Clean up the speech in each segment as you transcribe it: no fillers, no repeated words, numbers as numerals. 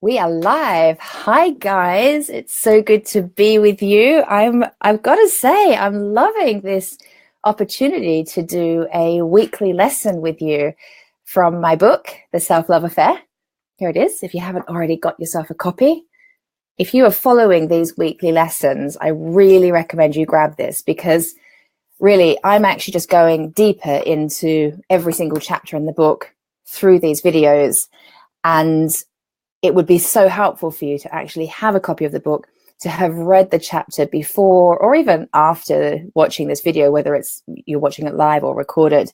We are live. Hi guys. It's so good to be with you. I've got to say I'm loving this opportunity to do a weekly lesson with you from my book, The Self-Love Affair. Here it is. If you haven't already got yourself a copy. If you are following these weekly lessons, I really recommend you grab this because really I'm actually just going deeper into every single chapter in the book through these videos, and it would be so helpful for you to actually have a copy of the book, to have read the chapter before or even after watching this video, whether it's you're watching it live or recorded.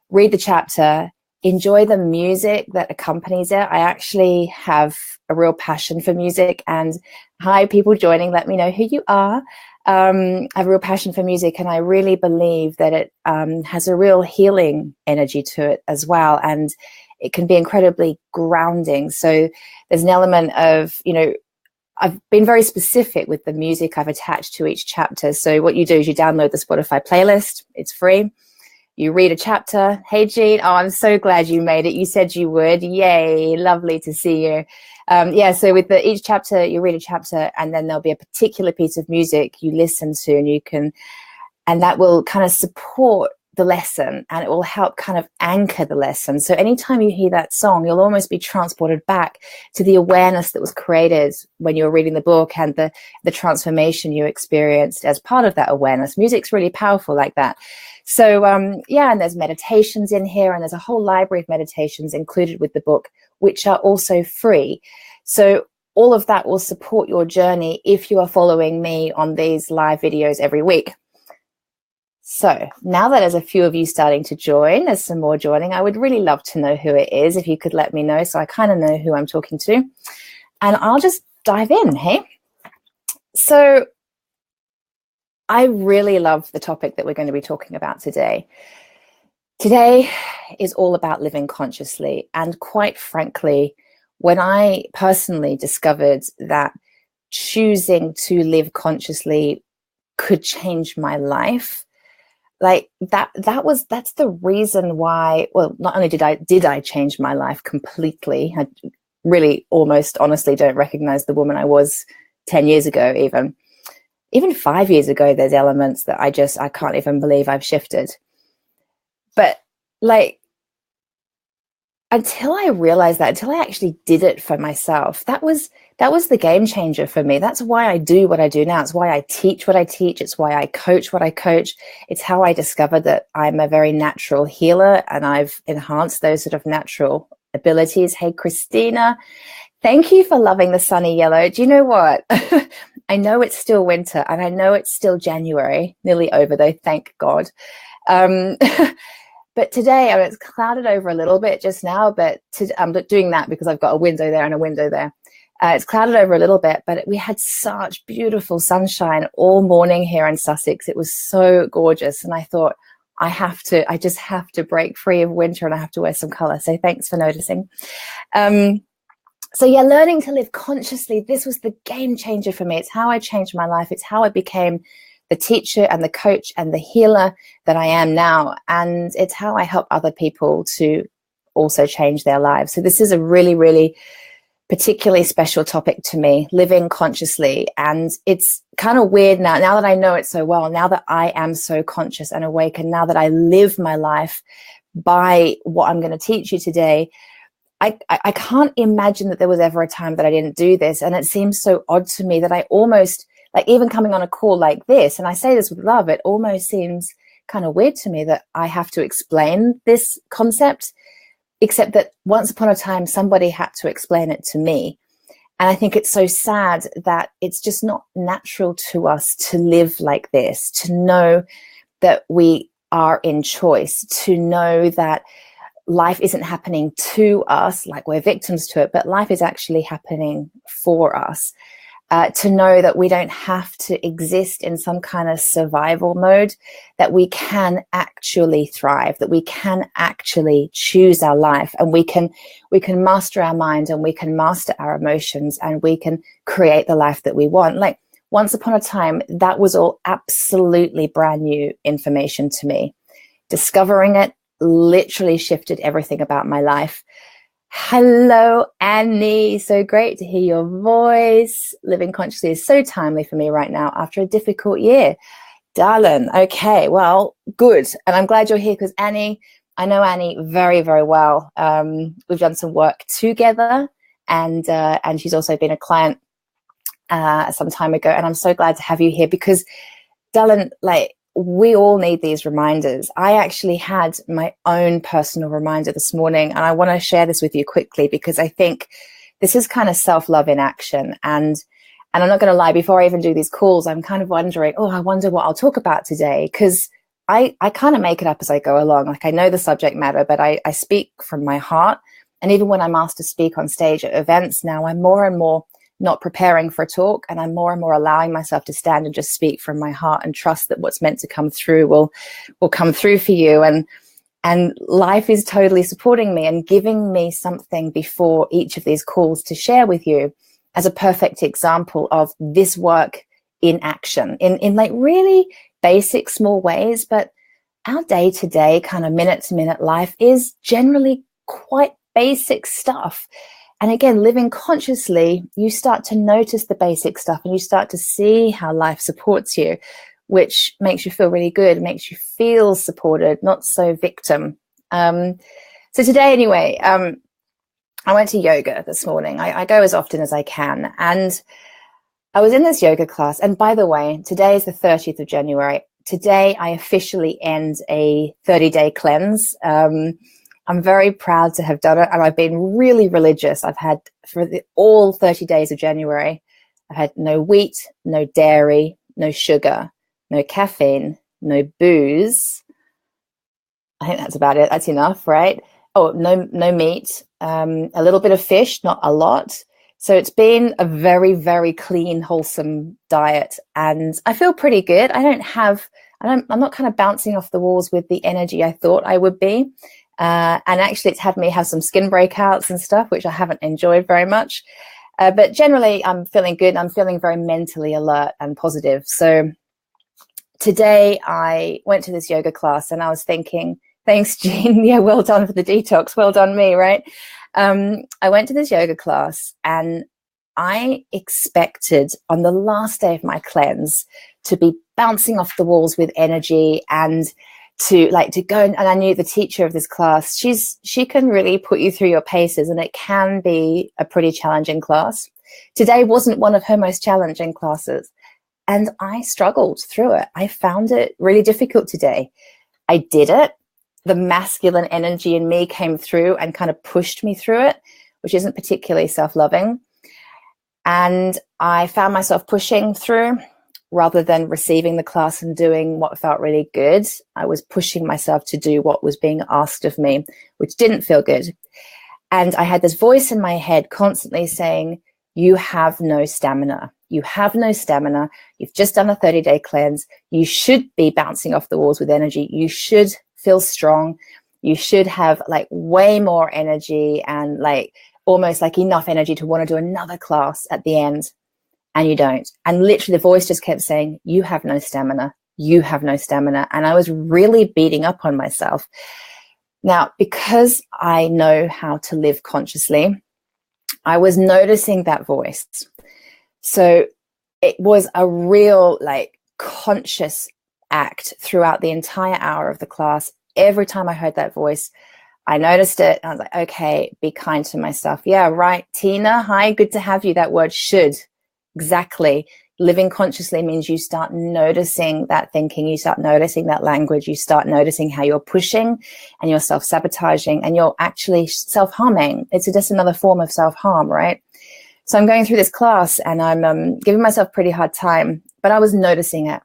Read the chapter, enjoy the music that accompanies it. I actually have a real passion for music, and hi, people joining, let me know who you are. I have a real passion for music, and I really believe that it has a real healing energy to it as well. And it can be incredibly grounding. So there's an element of, I've been very specific with the music I've attached to each chapter. So what you do is you download the Spotify playlist. It's free. You read a chapter. Hey, Jean. Oh, I'm so glad you made it. You said you would. Yay. Lovely to see you. So with each chapter, you read a chapter, and then there'll be a particular piece of music you listen to, and that will kind of support the lesson, and it will help kind of anchor the lesson. So anytime you hear that song, you'll almost be transported back to the awareness that was created when you were reading the book, and the transformation you experienced as part of that awareness. Music's really powerful like that. So and there's meditations in here, and there's a whole library of meditations included with the book, which are also free. So all of that will support your journey if you are following me on these live videos every week. So now that there's a few of you starting to join, there's some more joining, I would really love to know who it is. If you could let me know so I kind of know who I'm talking to. And I'll just dive in, hey? So I really love the topic that we're going to be talking about today. Today is all about living consciously. And quite frankly, when I personally discovered that choosing to live consciously could change my life, like that's the reason why, well, not only did I change my life completely. I really almost honestly don't recognize the woman I was 10 years ago, even 5 years ago. There's elements that I can't even believe I've shifted. But like, until I realized that, until I actually did it for myself, that was the game changer for me. That's why I do what I do now. It's why I teach what I teach. It's why I coach what I coach. It's how I discovered that I'm a very natural healer, and I've enhanced those sort of natural abilities. Hey, Christina, thank you for loving the sunny yellow. Do you know what? I know it's still winter, and I know it's still January, nearly over though, thank God. But today, it's clouded over a little bit just now, but I'm doing that because I've got a window there and a window there. It's clouded over a little bit, but we had such beautiful sunshine all morning here in Sussex. It was so gorgeous. And I thought, I just have to break free of winter, and I have to wear some color. So thanks for noticing. Learning to live consciously, this was the game changer for me. It's how I changed my life. It's how I became the teacher and the coach and the healer that I am now. And it's how I help other people to also change their lives. So this is a really, really particularly special topic to me, living consciously. And it's kind of weird now that I know it so well, now that I am so conscious and awake, and now that I live my life by what I'm going to teach you today, I can't imagine that there was ever a time that I didn't do this. And it seems so odd to me that I almost, like, even coming on a call like this, and I say this with love, it almost seems kind of weird to me that I have to explain this concept, except that once upon a time, somebody had to explain it to me. And I think it's so sad that it's just not natural to us to live like this, to know that we are in choice, to know that life isn't happening to us like we're victims to it, but life is actually happening for us. To know that we don't have to exist in some kind of survival mode, that we can actually thrive, that we can actually choose our life, and we can master our mind, and we can master our emotions, and we can create the life that we want. Like, once upon a time, that was all absolutely brand new information to me. Discovering it literally shifted everything about my life. Hello, Annie. So great to hear your voice. Living consciously is so timely for me right now after a difficult year. Darling, okay, well, good. And I'm glad you're here because Annie, I know Annie very, very well. We've done some work together and she's also been a client some time ago. And I'm so glad to have you here because, darling, like, we all need these reminders. I actually had my own personal reminder this morning, and I want to share this with you quickly because I think this is kind of self-love in action. And I'm not going to lie, before I even do these calls, I'm kind of wondering, I wonder what I'll talk about today, because I kind of make it up as I go along. Like, I know the subject matter, but I speak from my heart. And even when I'm asked to speak on stage at events now, I'm more and more not preparing for a talk, and I'm more and more allowing myself to stand and just speak from my heart and trust that what's meant to come through will come through for you. And life is totally supporting me and giving me something before each of these calls to share with you as a perfect example of this work in action, in like really basic small ways. But our day-to-day kind of minute-to-minute life is generally quite basic stuff. And again, living consciously, you start to notice the basic stuff and you start to see how life supports you, which makes you feel really good, makes you feel supported, not so victim. So today, anyway, I went to yoga this morning. I go as often as I can. And I was in this yoga class. And by the way, today is the 30th of January. Today, I officially end a 30-day cleanse. I'm very proud to have done it, and I've been really religious. I've had, for all 30 days of January, I've had no wheat, no dairy, no sugar, no caffeine, no booze. I think that's about it. That's enough, right? Oh, no meat, a little bit of fish, not a lot. So it's been a very, very clean, wholesome diet, and I feel pretty good. I'm not kind of bouncing off the walls with the energy I thought I would be. And actually, it's had me have some skin breakouts and stuff, which I haven't enjoyed very much. But generally, I'm feeling good. I'm feeling very mentally alert and positive. So today, I went to this yoga class and I was thinking, thanks, Jean. Yeah, well done for the detox. Well done, me, right? I went to this yoga class and I expected on the last day of my cleanse to be bouncing off the walls with energy and to go, and I knew the teacher of this class, she can really put you through your paces, and it can be a pretty challenging class. Today wasn't one of her most challenging classes, and I struggled through it. I found it really difficult today. I did it. The masculine energy in me came through and kind of pushed me through it, which isn't particularly self-loving. And I found myself pushing through rather than receiving the class and doing what felt really good. I was pushing myself to do what was being asked of me, which didn't feel good. And I had this voice in my head constantly saying, you have no stamina. You have no stamina. You've just done a 30-day cleanse. You should be bouncing off the walls with energy. You should feel strong. You should have like way more energy and like almost like enough energy to want to do another class at the end. And you don't. And literally the voice just kept saying, you have no stamina. You have no stamina. And I was really beating up on myself. Now, because I know how to live consciously, I was noticing that voice. So it was a real like conscious act throughout the entire hour of the class. Every time I heard that voice, I noticed it. And I was like, okay, be kind to myself. Yeah, right. Tina, hi, good to have you. That word should. Exactly. Living consciously means you start noticing that thinking, you start noticing that language, you start noticing how you're pushing and you're self-sabotaging and you're actually self-harming. It's just another form of self-harm, right? So I'm going through this class and I'm giving myself a pretty hard time, but I was noticing it.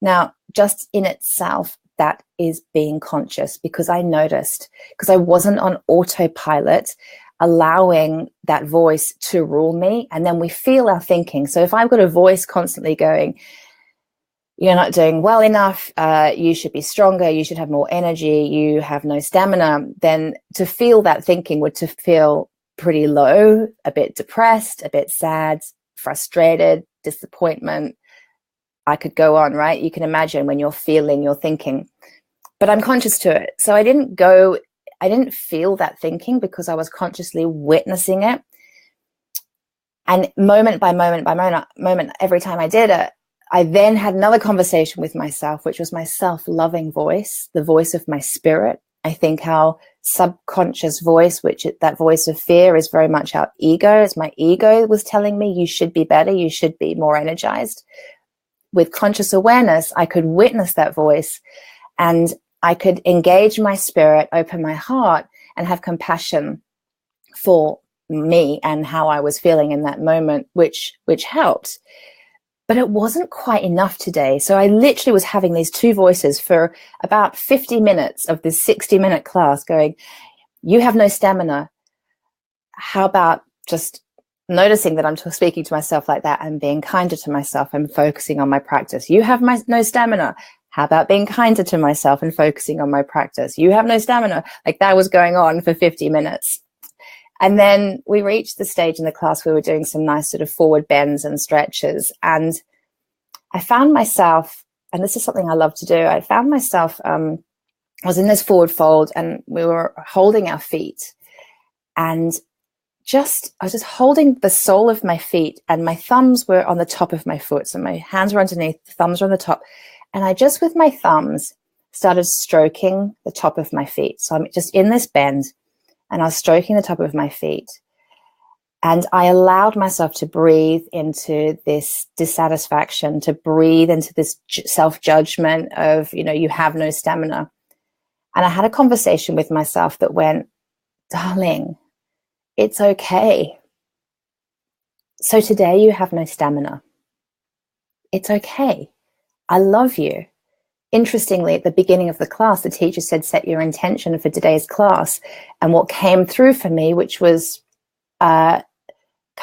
Now, just in itself, that is being conscious because I noticed, because I wasn't on autopilot, allowing that voice to rule me. And then we feel our thinking. So if I've got a voice constantly going, you're not doing well enough, you should be stronger, you should have more energy, you have no stamina, then to feel that thinking would to feel pretty low, a bit depressed, a bit sad, frustrated, disappointment. I could go on, right? You can imagine when you're feeling, you're thinking. But I'm conscious to it. So I didn't go I didn't feel that thinking because I was consciously witnessing it. And moment by moment by moment, every time I did it, I then had another conversation with myself, which was my self-loving voice, the voice of my spirit. I think our subconscious voice, that voice of fear, is very much our ego. It's my ego was telling me, you should be better, you should be more energized. With conscious awareness, I could witness that voice, and I could engage my spirit, open my heart, and have compassion for me and how I was feeling in that moment, which helped. But it wasn't quite enough today. So I literally was having these two voices for about 50 minutes of this 60-minute class going, you have no stamina. How about just noticing that I'm speaking to myself like that and being kinder to myself and focusing on my practice? You have no stamina. How about being kinder to myself and focusing on my practice? You have no stamina. Like, that was going on for 50 minutes. And then we reached the stage in the class where we were doing some nice sort of forward bends and stretches. And I found myself, and this is something I love to do, I found myself, I was in this forward fold and we were holding our feet. And I was just holding the sole of my feet, and my thumbs were on the top of my foot. So my hands were underneath, the thumbs were on the top. And I just, with my thumbs, started stroking the top of my feet. So I'm just in this bend, and I was stroking the top of my feet. And I allowed myself to breathe into this dissatisfaction, to breathe into this self-judgment of, you have no stamina. And I had a conversation with myself that went, darling, it's okay. So today you have no stamina. It's okay. I love you. Interestingly, at the beginning of the class, the teacher said, set your intention for today's class. And what came through for me, which was kind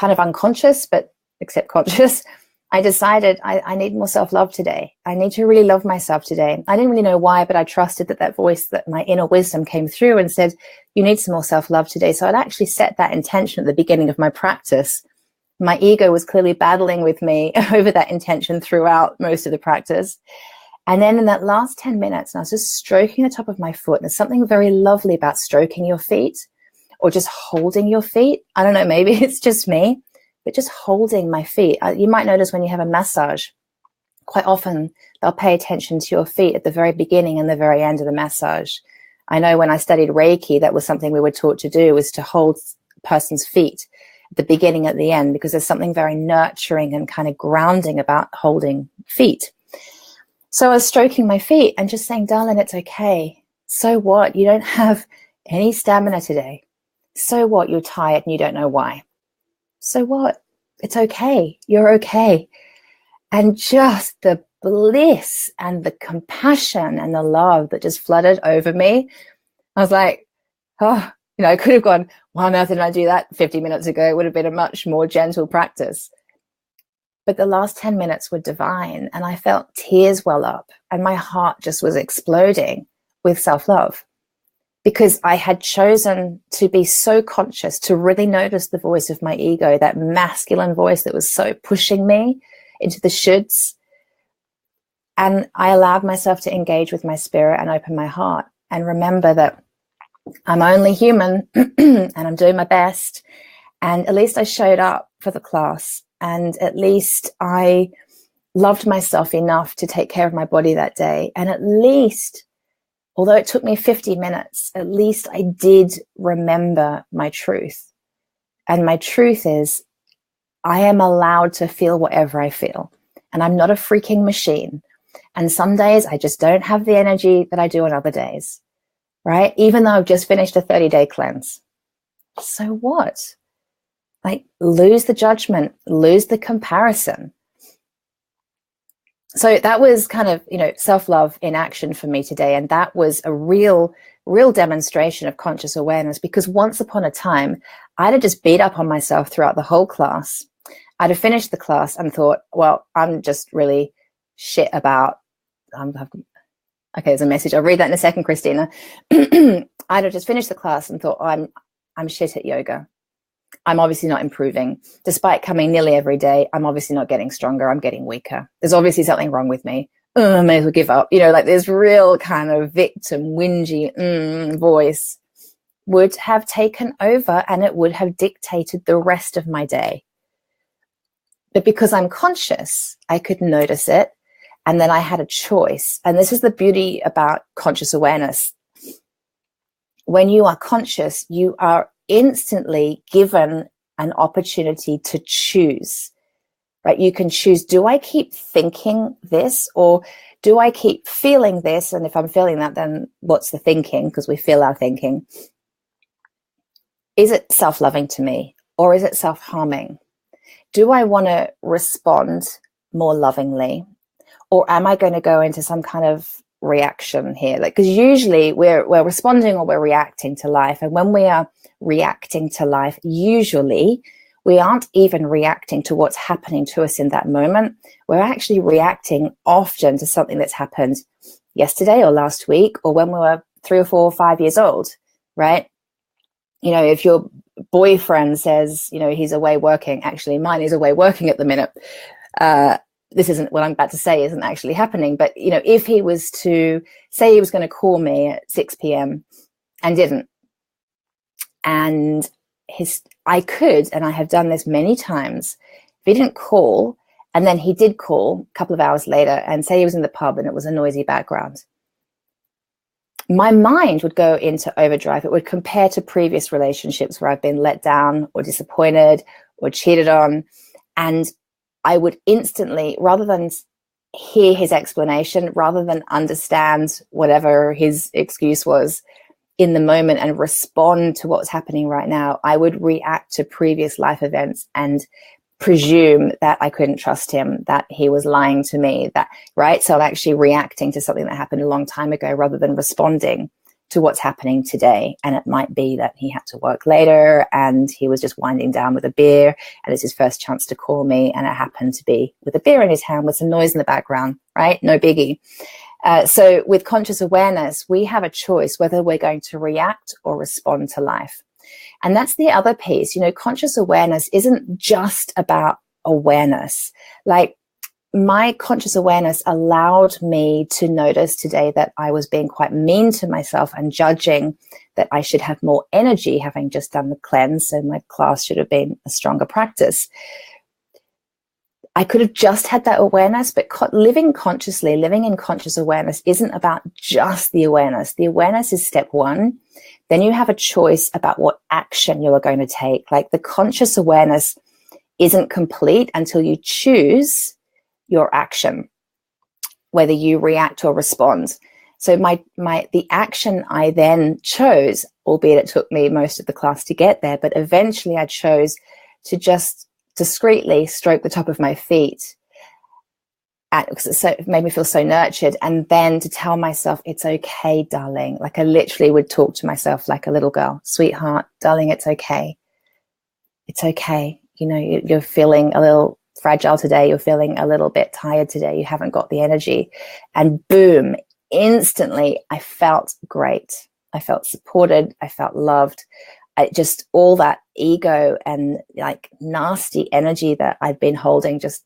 of unconscious, but except conscious, I decided I need more self-love today. I need to really love myself today. I didn't really know why, but I trusted that voice, that my inner wisdom came through and said, you need some more self-love today. So I'd actually set that intention at the beginning of my practice. My ego was clearly battling with me over that intention throughout most of the practice. And then in that last 10 minutes, I was just stroking the top of my foot. And there's something very lovely about stroking your feet or just holding your feet. I don't know, maybe it's just me, but just holding my feet. You might notice when you have a massage, quite often they'll pay attention to your feet at the very beginning and the very end of the massage. I know when I studied Reiki, that was something we were taught to do, was to hold a person's feet at the beginning, at the end, because there's something very nurturing and kind of grounding about holding feet. So I was stroking my feet and just saying, darling, it's okay. So what? You don't have any stamina today. So what? You're tired and you don't know why. So what? It's okay. You're okay. And just the bliss and the compassion and the love that just flooded over me. I was like, oh, I could have gone, why on earth didn't I do that 50 minutes ago? It would have been a much more gentle practice. But the last 10 minutes were divine, and I felt tears well up, and my heart just was exploding with self-love, because I had chosen to be so conscious, to really notice the voice of my ego, that masculine voice that was so pushing me into the shoulds. And I allowed myself to engage with my spirit and open my heart and remember that I'm only human and I'm doing my best. And at least I showed up for the class. And at least I loved myself enough to take care of my body that day. And at least, although it took me 50 minutes, at least I did remember my truth. And my truth is, I am allowed to feel whatever I feel. And I'm not a freaking machine. And some days I just don't have the energy that I do on other days, right? Even though I've just finished a 30-day cleanse. So what? Like, lose the judgment, lose the comparison. So that was kind of, self-love in action for me today. And that was a real demonstration of conscious awareness, because once upon a time, I'd have just beat up on myself throughout the whole class. I'd have finished the class and thought, well, I'm just really shit about, okay, there's a message. I'll read that in a second, Christina. I'd have just finished the class and thought, oh, I'm shit at yoga. I'm obviously not improving. Despite coming nearly every day, I'm obviously not getting stronger. I'm getting weaker. There's obviously something wrong with me. I may as well give up. Like this real kind of victim, whingy voice. would have taken over and it would have dictated the rest of my day. But because I'm conscious, I could notice it, and then I had a choice. And this is the beauty about conscious awareness. When you are conscious, you are instantly given an opportunity to choose, right? You can choose, do I keep thinking this, or do I keep feeling this? And if I'm feeling that, then what's the thinking? Because we feel our thinking. Is it self-loving to me, or is it self-harming? Do I want to respond more lovingly, or am I going to go into some kind of reaction here? Like, because usually we're responding or we're reacting to life. And when we are reacting to life, usually we aren't even reacting to what's happening to us in that moment. We're actually reacting often to something that's happened yesterday or last week, or when we were 3 or 4 or 5 years old, right? You know, if your boyfriend says, you know, he's away working, actually mine is away working at the minute. This isn't what I'm about to say isn't actually happening. But, you know, if he was to say he was going to call me at 6 p.m. and didn't, and I could, and I have done this many times, if he didn't call and then he did call a couple of hours later and say he was in the pub and it was a noisy background, my mind would go into overdrive. It would compare to previous relationships where I've been let down or disappointed or cheated on. And I would instantly, rather than hear his explanation, rather than understand whatever his excuse was in the moment and respond to what's happening right now, I would react to previous life events and presume that I couldn't trust him, that he was lying to me, that, right? So I'm actually reacting to something that happened a long time ago rather than responding to what's happening today. And it might be that he had to work later and he was just winding down with a beer and it's his first chance to call me, and it happened to be with a beer in his hand with some noise in the background, right? No biggie. So with conscious awareness, we have a choice whether we're going to react or respond to life. And that's the other piece. You know, conscious awareness isn't just about awareness. Like, my conscious awareness allowed me to notice today that I was being quite mean to myself and judging that I should have more energy, having just done the cleanse, and my class should have been a stronger practice. I could have just had that awareness, but living consciously, living in conscious awareness isn't about just the awareness. The awareness is step one. Then you have a choice about what action you are going to take. Like, the conscious awareness isn't complete until you choose your action, whether you react or respond. So the action I then chose, albeit it took me most of the class to get there, but eventually I chose to just discreetly stroke the top of my feet, because it made me feel so nurtured, and then to tell myself, it's okay, darling. Like, I literally would talk to myself like a little girl. Sweetheart, darling, it's okay. It's okay. You know, you're feeling a little fragile today. You're feeling a little bit tired today. You haven't got the energy. And boom, instantly, I felt great. I felt supported. I felt loved. Just all that ego and like nasty energy that I'd been holding just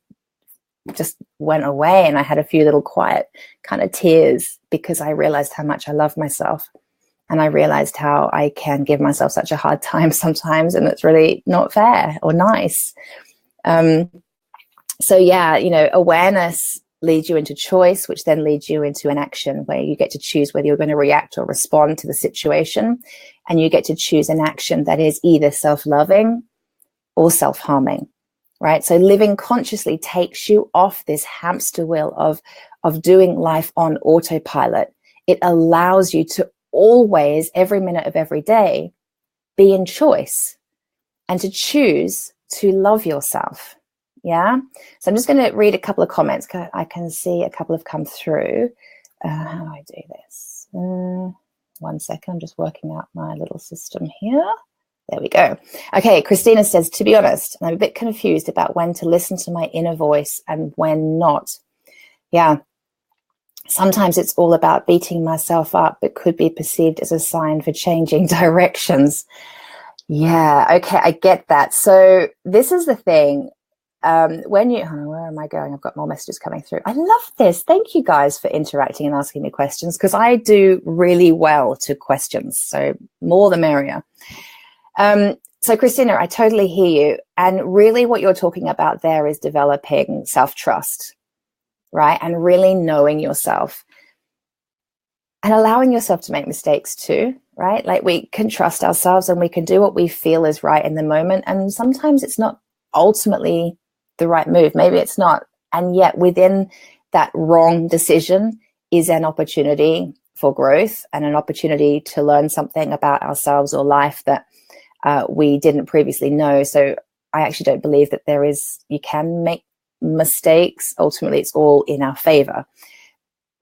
went away. And I had a few little quiet kind of tears because I realized how much I love myself. And I realized how I can give myself such a hard time sometimes, and it's really not fair or nice. So yeah, you know, awareness leads you into choice, which then leads you into an action where you get to choose whether you're going to react or respond to the situation. And you get to choose an action that is either self-loving or self-harming, right? So living consciously takes you off this hamster wheel of doing life on autopilot. It allows you to always, every minute of every day, be in choice and to choose to love yourself. Yeah. So I'm just going to read a couple of comments. I can see a couple have come through. How do I do this? 1 second. I'm just working out my little system here. There we go. Okay. Christina says, to be honest, I'm a bit confused about when to listen to my inner voice and when not. Yeah. Sometimes it's all about beating myself up, but could be perceived as a sign for changing directions. Yeah. Okay. I get that. So this is the thing. When you, oh, where am I going? I've got more messages coming through. I love this. Thank you guys for interacting and asking me questions, because I do really well to questions. So more the merrier. So Christina, I totally hear you. And really what you're talking about there is developing self-trust, right? And really knowing yourself and allowing yourself to make mistakes too, right? Like, we can trust ourselves and we can do what we feel is right in the moment. And sometimes it's not ultimately the right move. Maybe it's not. And yet within that wrong decision is an opportunity for growth and an opportunity to learn something about ourselves or life that we didn't previously know. So I actually don't believe that you can make mistakes. Ultimately, it's all in our favor.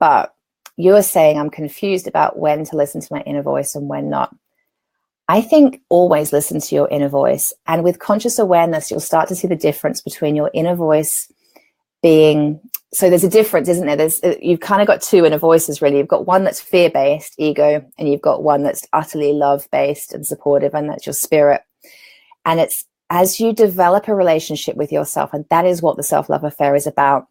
But you're saying, I'm confused about when to listen to my inner voice and when not. I think always listen to your inner voice. And with conscious awareness, you'll start to see the difference between your inner voice being, so there's a difference, isn't there? You've kind of got two inner voices, really. You've got one that's fear-based, ego, and you've got one that's utterly love-based and supportive, and that's your spirit. And it's as you develop a relationship with yourself, and that is what the self-love affair is about.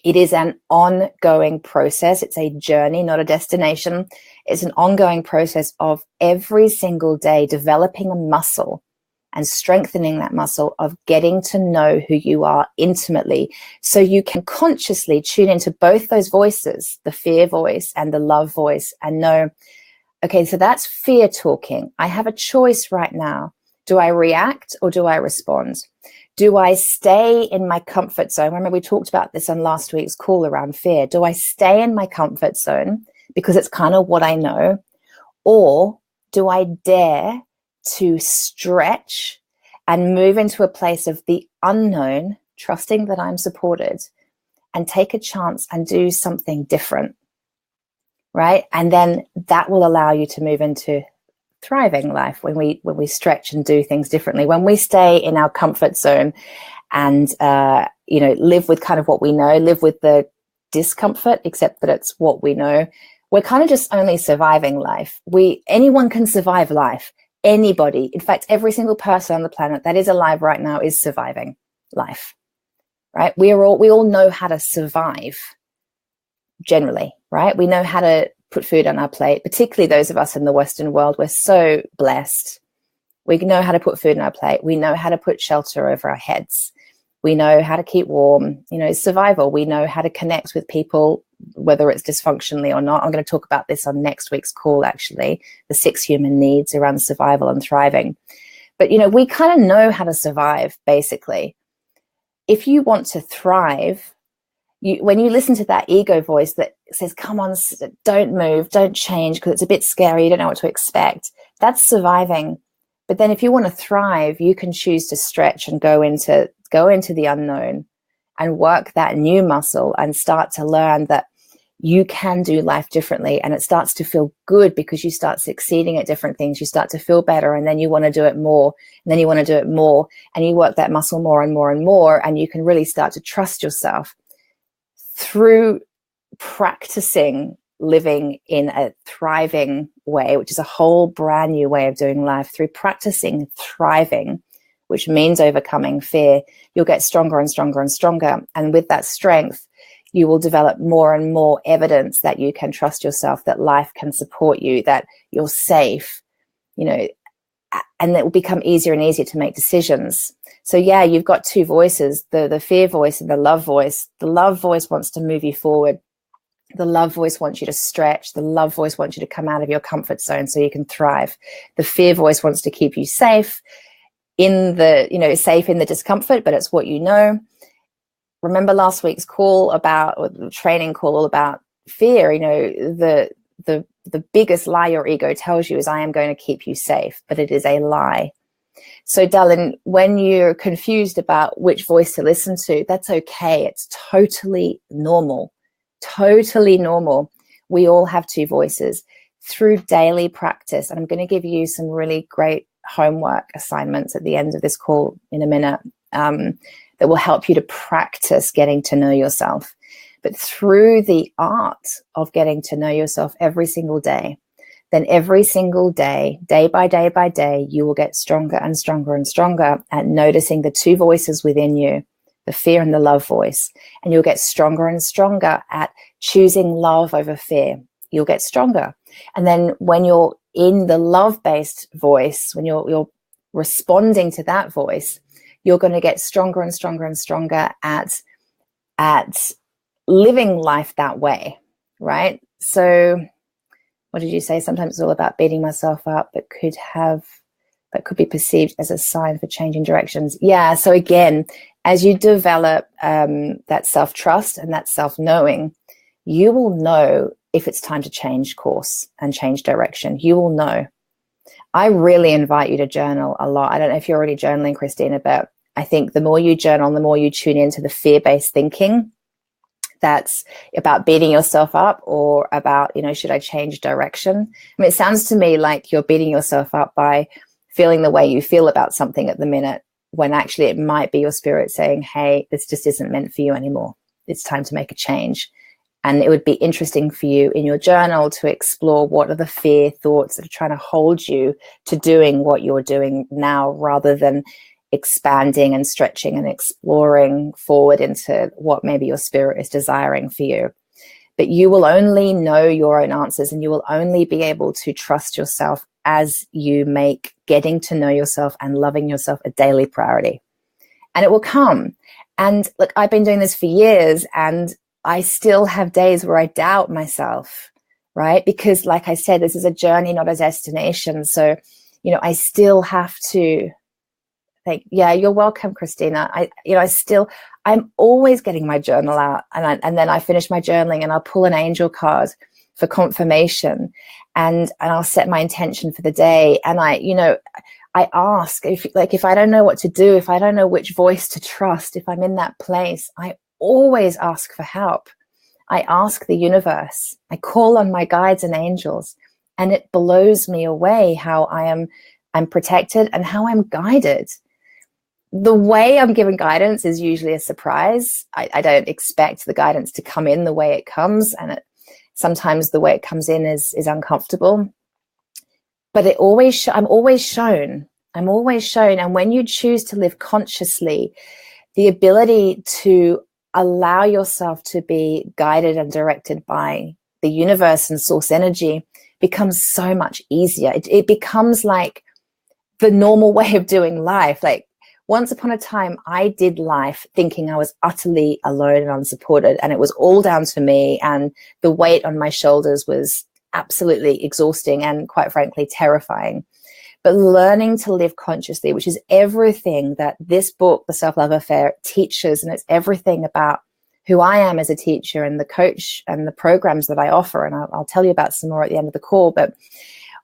It is an ongoing process. It's a journey, not a destination. It's an ongoing process of every single day developing a muscle and strengthening that muscle of getting to know who you are intimately, so you can consciously tune into both those voices, the fear voice and the love voice, and know, okay, so that's fear talking. I have a choice right now. Do I react or do I respond? Do I stay in my comfort zone? Remember, we talked about this on last week's call around fear. Do I stay in my comfort zone because it's kind of what I know? Or do I dare to stretch and move into a place of the unknown, trusting that I'm supported, and take a chance and do something different, right? And then that will allow you to move into thriving life when we stretch and do things differently. When we stay in our comfort zone and live with kind of what we know, live with the discomfort, except that it's what we know, we're kind of just only surviving life. Anyone can survive life. Anybody, in fact, every single person on the planet that is alive right now is surviving life, right? We all know how to survive generally, right? We know how to put food on our plate, particularly those of us in the Western world. We're so blessed. We know how to put food on our plate. We know how to put shelter over our heads. We know how to keep warm, survival. We know how to connect with people, whether it's dysfunctionally or not. I'm going to talk about this on next week's call, actually, the 6 human needs around survival and thriving. But, we kind of know how to survive, basically. If you want to thrive, when you listen to that ego voice that says, come on, don't move, don't change, because it's a bit scary, you don't know what to expect, that's surviving. But then if you want to thrive, you can choose to stretch and go into the unknown and work that new muscle and start to learn that you can do life differently. And it starts to feel good because you start succeeding at different things. You start to feel better, and then you want to do it more, and then you want to do it more, and you work that muscle more and more and more, and you can really start to trust yourself through practicing living in a thriving way, which is a whole brand new way of doing life. Through practicing thriving, which means overcoming fear, you'll get stronger and stronger and stronger. And with that strength, you will develop more and more evidence that you can trust yourself, that life can support you, that you're safe, and it will become easier and easier to make decisions. So yeah, you've got two voices, the fear voice and the love voice. The love voice wants to move you forward. The love voice wants you to stretch. The love voice wants you to come out of your comfort zone so you can thrive. The fear voice wants to keep you safe in the discomfort, but it's what you know. Remember last week's call or the training call all about fear, the biggest lie your ego tells you is, I am going to keep you safe, but it is a lie. So darling, when you're confused about which voice to listen to, that's okay. It's totally normal. Totally normal. We all have two voices. Through daily practice, and I'm going to give you some really great homework assignments at the end of this call in a minute, that will help you to practice getting to know yourself. But through the art of getting to know yourself every single day, then every single day, day by day by day, you will get stronger and stronger and stronger at noticing the two voices within you, the fear and the love voice. And you'll get stronger and stronger at choosing love over fear. You'll get stronger. And then when you're in the love-based voice, when you're responding to that voice, you're going to get stronger and stronger and stronger at living life that way, right? So what did you say? Sometimes it's all about beating myself up, but could be perceived as a sign for changing directions. Yeah. So again, as you develop that self-trust and that self-knowing, you will know if it's time to change course and change direction. You will know. I really invite you to journal a lot. I don't know if you're already journaling, Christina, but I think the more you journal, the more you tune into the fear-based thinking that's about beating yourself up or about, should I change direction? I mean, it sounds to me like you're beating yourself up by feeling the way you feel about something at the minute, when actually it might be your spirit saying, hey, this just isn't meant for you anymore. It's time to make a change. And it would be interesting for you in your journal to explore what are the fear thoughts that are trying to hold you to doing what you're doing now, rather than expanding and stretching and exploring forward into what maybe your spirit is desiring for you. But you will only know your own answers, and you will only be able to trust yourself as you make getting to know yourself and loving yourself a daily priority. And it will come. And look, I've been doing this for years, and I still have days where I doubt myself, right? Because like I said, this is a journey, not a destination. So, I still have to think, yeah, you're welcome, Christina. I'm always getting my journal out, and then I finish my journaling and I'll pull an angel card for confirmation, and I'll set my intention for the day. And I ask if I don't know what to do, if I don't know which voice to trust, if I'm in that place, I always ask for help. I ask the universe. I call on my guides and angels, and it blows me away how I'm protected and how I'm guided. The way I'm given guidance is usually a surprise. I don't expect the guidance to come in the way it comes, and sometimes the way it comes in is uncomfortable. But I'm always shown. And when you choose to live consciously, the ability to allow yourself to be guided and directed by the universe and source energy becomes so much easier. It becomes like the normal way of doing life. Like, once upon a time, I did life thinking I was utterly alone and unsupported, and it was all down to me, and the weight on my shoulders was absolutely exhausting and, quite frankly, terrifying. But learning to live consciously, which is everything that this book, The Self-Love Affair, teaches, and it's everything about who I am as a teacher and the coach and the programs that I offer, and I'll tell you about some more at the end of the call. But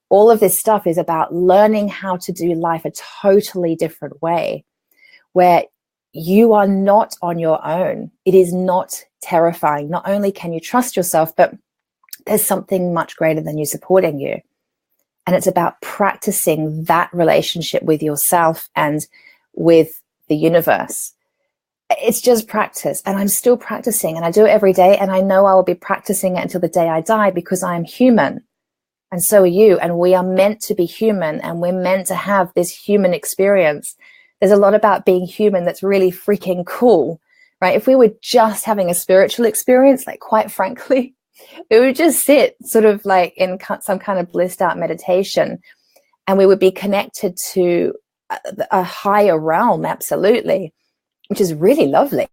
all of this stuff is about learning how to do life a totally different way, where you are not on your own. It is not terrifying. Not only can you trust yourself, but there's something much greater than you supporting you. And it's about practicing that relationship with yourself and with the universe. It's just practice. And I'm still practicing, and I do it every day. And I know I will be practicing it until the day I die, because I am human. And so are you. And we are meant to be human, and we're meant to have this human experience. There's a lot about being human that's really freaking cool, right? If we were just having a spiritual experience, like, quite frankly, we would just sit sort of like in some kind of blissed out meditation, and we would be connected to a higher realm, absolutely, which is really lovely.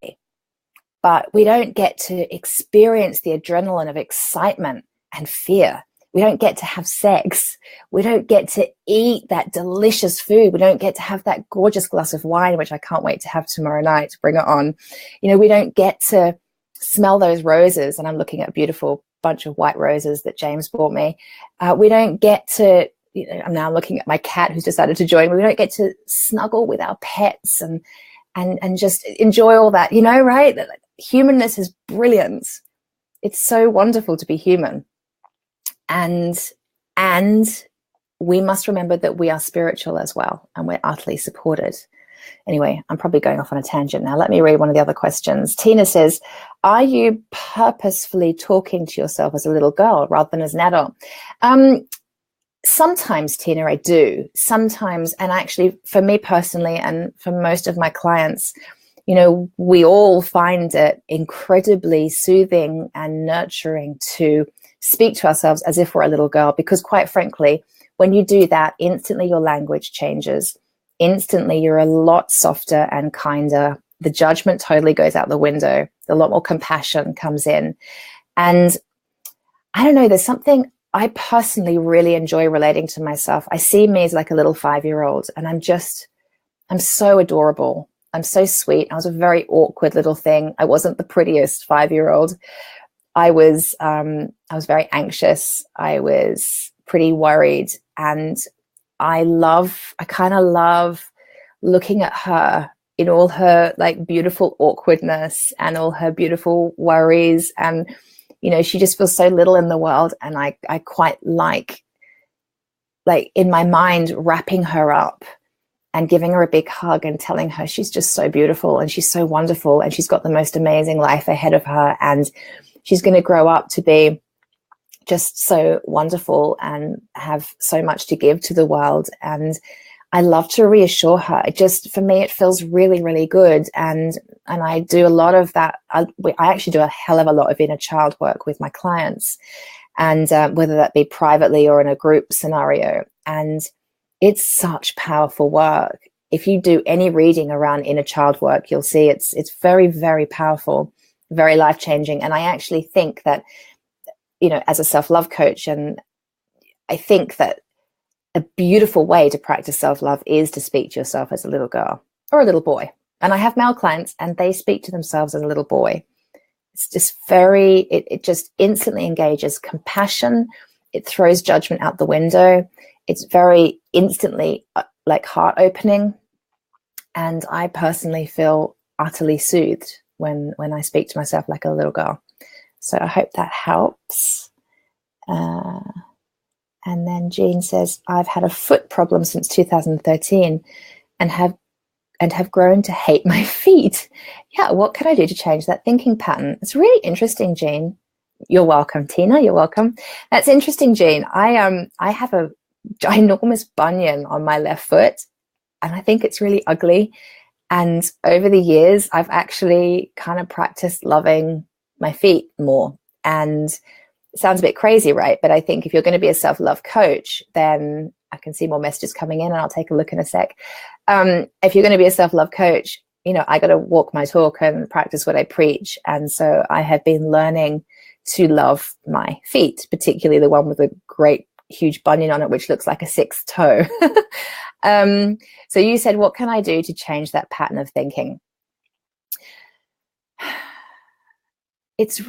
But we don't get to experience the adrenaline of excitement and fear. We don't get to have sex. We don't get to eat that delicious food. We don't get to have that gorgeous glass of wine, which I can't wait to have tomorrow night to bring it on. We don't get to smell those roses. And I'm looking at a beautiful bunch of white roses that James bought me. We don't get to, I'm now looking at my cat who's decided to join me. We don't get to snuggle with our pets and just enjoy all that, right? Humanness is brilliant. It's so wonderful to be human. And we must remember that we are spiritual as well, and we're utterly supported. Anyway, I'm probably going off on a tangent now. Let me read one of the other questions. Tina says, are you purposefully talking to yourself as a little girl rather than as an adult? Sometimes, Tina, I do. Sometimes, and actually for me personally and for most of my clients, we all find it incredibly soothing and nurturing to speak to ourselves as if we're a little girl, because quite frankly, when you do that, instantly your language changes. Instantly, you're a lot softer and kinder. The judgment totally goes out the window. A lot more compassion comes in. And I don't know, there's something I personally really enjoy relating to myself. I see me as like a little 5-year-old, and I'm so adorable. I'm so sweet. I was a very awkward little thing. I wasn't the prettiest 5-year-old. I was very anxious. I was pretty worried, and I kind of love looking at her in all her like beautiful awkwardness and all her beautiful worries. And, she just feels so little in the world. And I quite like in my mind, wrapping her up and giving her a big hug and telling her she's just so beautiful and she's so wonderful and she's got the most amazing life ahead of her. And she's going to grow up to be just so wonderful and have so much to give to the world. And I love to reassure her. For me, it feels really, really good. And I do a lot of that. I actually do a hell of a lot of inner child work with my clients, and whether that be privately or in a group scenario. And it's such powerful work. If you do any reading around inner child work, you'll see it's very, very powerful, very life-changing. And I actually think that, as a self-love coach, and I think that a beautiful way to practice self-love is to speak to yourself as a little girl or a little boy. And I have male clients and they speak to themselves as a little boy. It's just it just instantly engages compassion. It throws judgment out the window. It's very instantly like heart opening. And I personally feel utterly soothed when I speak to myself like a little girl. So I hope that helps. And then Jean says, I've had a foot problem since 2013 and have grown to hate my feet. Yeah, what can I do to change that thinking pattern? It's really interesting, Jean. You're welcome, Tina. You're welcome. That's interesting, Jean. I have a ginormous bunion on my left foot, and I think it's really ugly. And over the years, I've actually kind of practiced loving my feet more. And it sounds a bit crazy, right? But I think if you're going to be a self-love coach, then I can see more messages coming in and I'll take a look in a sec. If you're going to be a self-love coach, I got to walk my talk and practice what I preach. And so I have been learning to love my feet, particularly the one with a great huge bunion on it, which looks like a sixth toe. So you said, what can I do to change that pattern of thinking? It's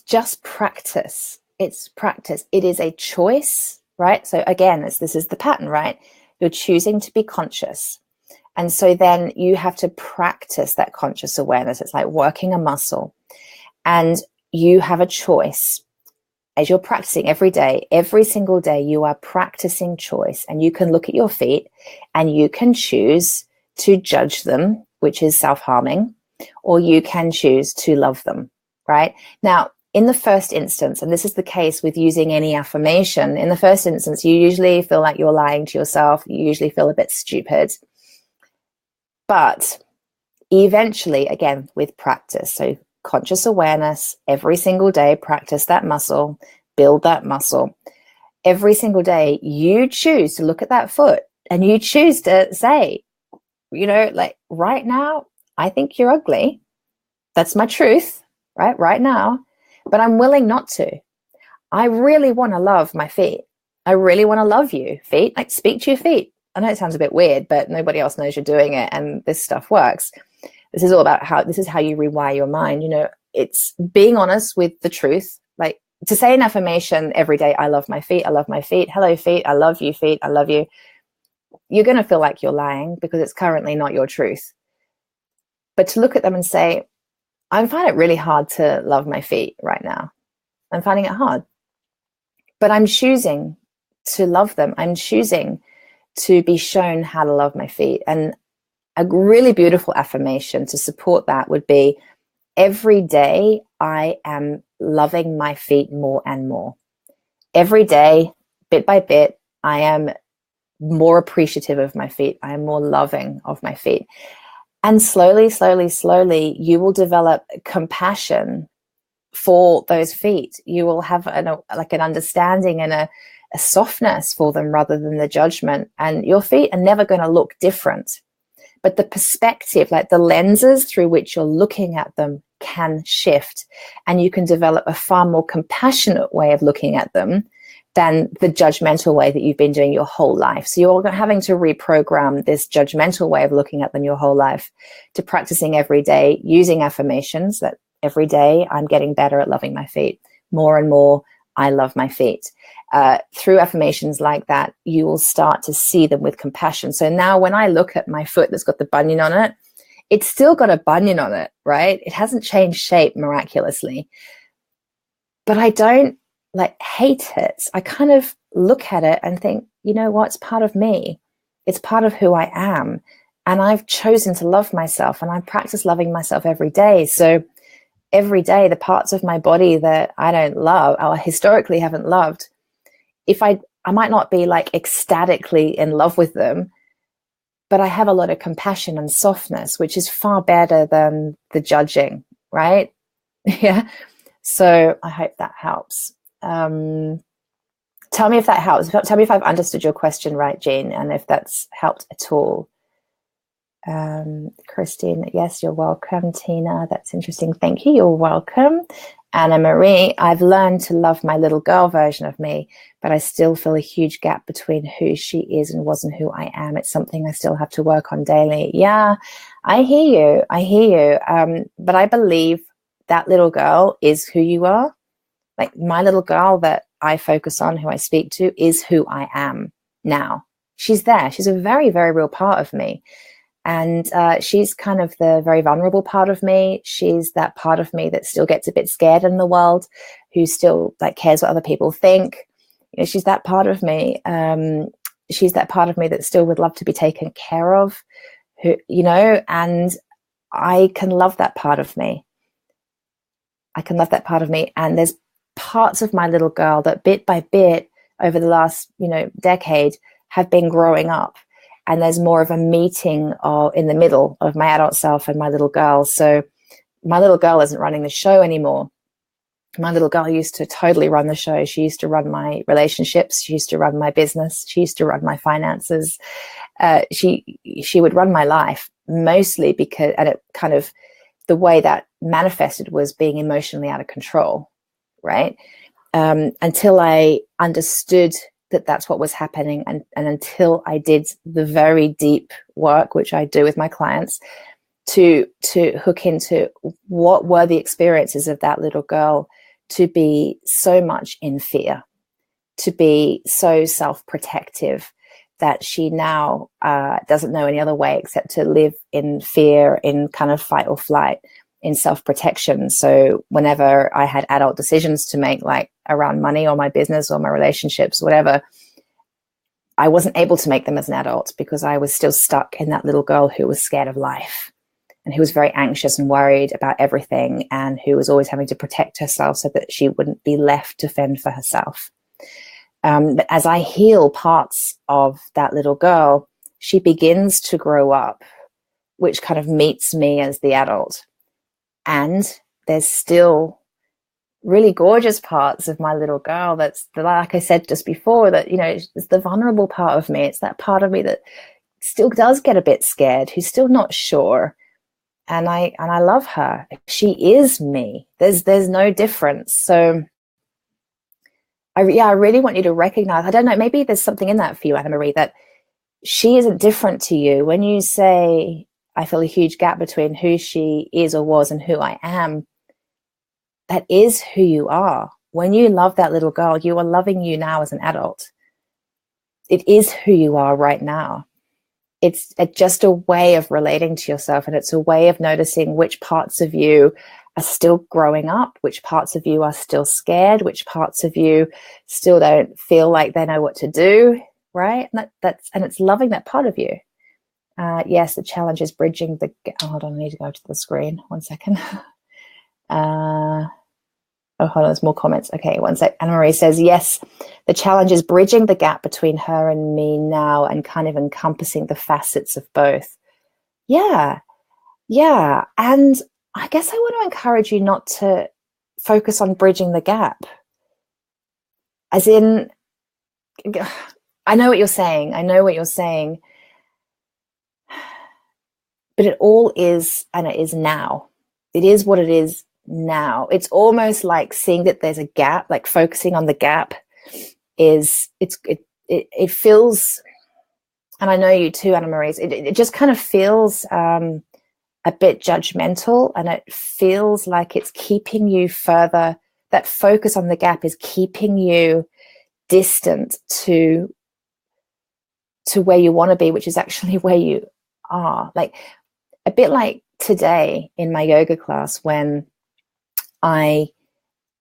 just practice. It's practice. It is a choice, right? So again, this is the pattern, right? You're choosing to be conscious. And so then you have to practice that conscious awareness. It's like working a muscle. And you have a choice. As you're practicing every day, every single day, you are practicing choice. And you can look at your feet and you can choose to judge them, which is self-harming, or you can choose to love them, right? Now, in the first instance, and this is the case with using any affirmation, in the first instance, you usually feel like you're lying to yourself. You usually feel a bit stupid. But eventually, again, with practice, so conscious awareness, every single day, practice that muscle, build that muscle. Every single day, you choose to look at that foot and you choose to say, like right now, I think you're ugly. That's my truth, right now. But I'm willing not to. I really want to love my feet. I really want to love you, feet. Like, speak to your feet. I know it sounds a bit weird, but nobody else knows you're doing it, and this stuff works. This is all about how you rewire your mind. It's being honest with the truth. Like, to say an affirmation every day, I love my feet, I love my feet, hello feet, I love you feet, I love you. You're going to feel like you're lying because it's currently not your truth. But to look at them and say, I find it really hard to love my feet right now. I'm finding it hard. But I'm choosing to love them. I'm choosing to be shown how to love my feet. And a really beautiful affirmation to support that would be, every day I am loving my feet more and more. Every day, bit by bit, I am more appreciative of my feet. I am more loving of my feet. And slowly, slowly, slowly, you will develop compassion for those feet. You will have an understanding and a softness for them rather than the judgment. And your feet are never going to look different. But the perspective, like the lenses through which you're looking at them, can shift. And you can develop a far more compassionate way of looking at them than the judgmental way that you've been doing your whole life. So you're having to reprogram this judgmental way of looking at them your whole life to practicing every day, using affirmations that every day I'm getting better at loving my feet. More and more, I love my feet. Through affirmations like that, you will start to see them with compassion. So now when I look at my foot that's got the bunion on it, it's still got a bunion on it, right? It hasn't changed shape miraculously. But I don't hate it. I kind of look at it and think, you know what? It's part of me. It's part of who I am. And I've chosen to love myself, and I practice loving myself every day. So every day, the parts of my body that I don't love or historically haven't loved, if I might not be ecstatically in love with them, but I have a lot of compassion and softness, which is far better than the judging, right? Yeah. So I hope that helps. Tell me if that helps. Tell me if I've understood your question right, Jean, and if that's helped at all. Christine, yes, you're welcome. Tina, that's interesting. Thank you. You're welcome. Anna Marie, I've learned to love my little girl version of me, but I still feel a huge gap between who she is and wasn't who I am. It's something I still have to work on daily. Yeah, I hear you. I hear you. But I believe that little girl is who you are. Like my little girl that I focus on, who I speak to, is who I am now. She's there. She's a very, very real part of me. And she's kind of the very vulnerable part of me. She's that part of me that still gets a bit scared in the world, who still cares what other people think. You know, she's that part of me. She's that part of me that still would love to be taken care of, and I can love that part of me. I can love that part of me. And there's parts of my little girl that bit by bit over the last, decade have been growing up. And there's more of a meeting in the middle of my adult self and my little girl. So my little girl isn't running the show anymore. My little girl used to totally run the show. She used to run my relationships. She used to run my business. She used to run my finances. She would run my life mostly because, and it kind of, the way that manifested was being emotionally out of control, right? Until I understood that that's what was happening. And until I did the very deep work, which I do with my clients, to hook into what were the experiences of that little girl to be so much in fear, to be so self-protective that she now doesn't know any other way except to live in fear, in kind of fight or flight, in self-protection. So whenever I had adult decisions to make, like around money or my business or my relationships, whatever, I wasn't able to make them as an adult because I was still stuck in that little girl who was scared of life and who was very anxious and worried about everything and who was always having to protect herself so that she wouldn't be left to fend for herself. But as I heal parts of that little girl, she begins to grow up, which kind of meets me as the adult. And there's still really gorgeous parts of my little girl that's, like I said just before, that, it's the vulnerable part of me. It's that part of me that still does get a bit scared, who's still not sure. And I love her. She is me. There's no difference. So I really want you to recognize, I don't know, maybe there's something in that for you, Anna Marie, that she isn't different to you. When you say, I feel a huge gap between who she is or was and who I am, that is who you are. When you love that little girl, you are loving you now as an adult. It is who you are right now. It's just a way of relating to yourself, and it's a way of noticing which parts of you are still growing up, which parts of you are still scared, which parts of you still don't feel like they know what to do, right? And it's loving that part of you. Yes, the challenge is bridging the... hold on, I need to go to the screen. 1 second. Hold on, there's more comments. Okay, 1 sec. Anna Marie says, yes, the challenge is bridging the gap between her and me now and kind of encompassing the facets of both. Yeah, Yeah. And I guess I want to encourage you not to focus on bridging the gap. As in, I know what you're saying. I know what you're saying. But it all is, and it is now. It is what it is now. It's almost like seeing that there's a gap, like focusing on the gap it feels, and I know you too, Anna Maurice, it just kind of feels a bit judgmental, and it feels like it's keeping you further. That focus on the gap is keeping you distant to where you want to be, which is actually where you are. Like a bit like today in my yoga class when I